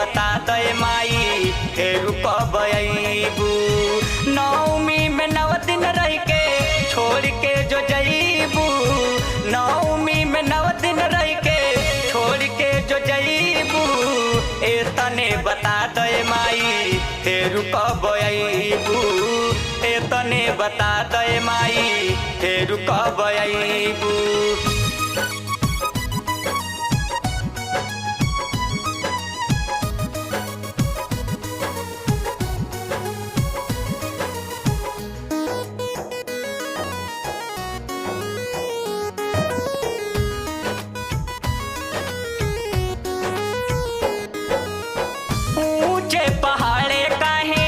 बता दे माई फेरू कब अइबू। नवमी में 9 दिन रह के छोड़ के जो जइबू, नवमी में 9 दिन रह के छोड़ के जो जइबू, ए तने बता दे माई फेरू कब अइबू। ए तने बता दे माई फेरू कब अइबू। ऊंचे पहाड़े काहे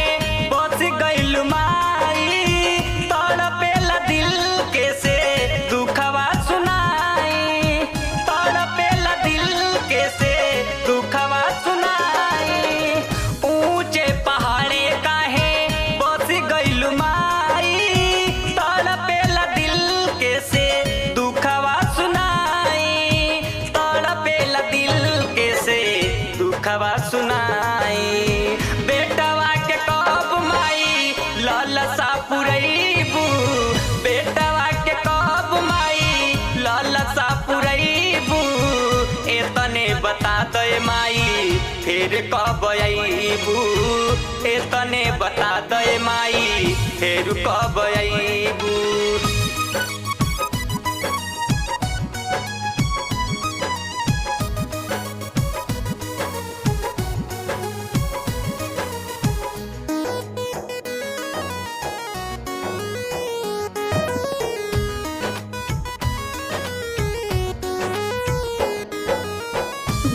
बस गइल माई, तड़पेला दिल के से दुखवा सुनाई, तड़पेला दिल के से दुखवा सुनाई। ऊंचे पहाड़े काहे बस गइल माई, तड़पेला दिल के से दुखवा सुनाई, तड़पेला दिल के से दुखवा सुनाई। बेटवा के कब माई लालसा पुरैबू, बेटवा के कब माई लालसा पुरैबू, ए तने बता दे माई फिर कब अइबू। ए तने बता दे माई फिर कब अइबू।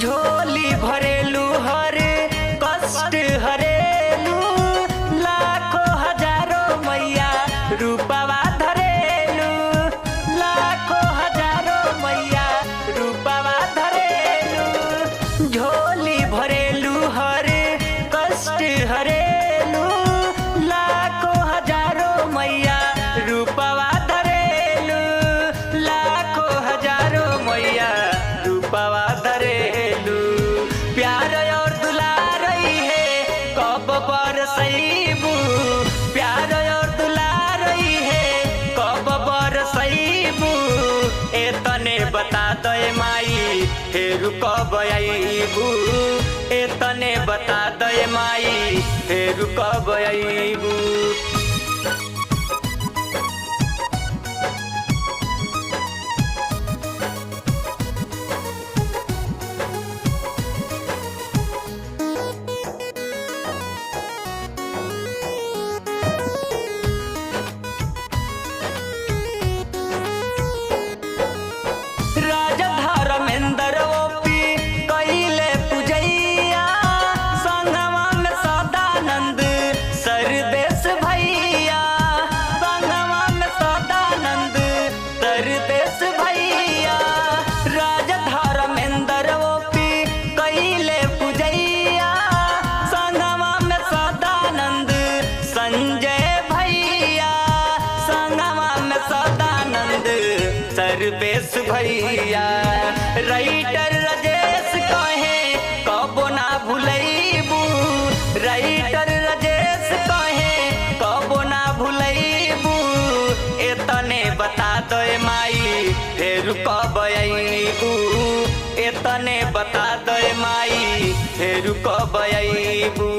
झोली भरेलू हर कष्ट हरेलू, लाखों हजारों मैया रूपवा धरेलू, लाखों हजारों मैया रूपवा धरेलू। झोली भरेलू हर कष्ट हरेलू, लाखों हजारों मैया रूपवा धरेलू, लाखों हजारों मैया रूपवा धरेलू। प्यार और दुलार है कब बरसइबू, प्यार और दुलार है कब बरसइबू, ए तने बता दे माई फिर कब अइबू। ए तने बता दे माई फिर कब अइबू। राजा धर्मेंद्र ओपी कइले पूजैया, संगवा में सदानंद सर्वेश भैया, संगवा में सदानंद सर्वेश भैया। राजा धर्मेंद्र ओपी कइले पूजैया, संगवा में सदानंद संजय भैया, संगवा में सदानंद सर्वेश भैया। राइटर राजेश कहे कबो ना भूलैबू, राइटर राजेश कहे कबो ना भूलैबू, ए तने बता दे माई फिर कब अइबू। ए तने बता दे माई फिर कब अइबू।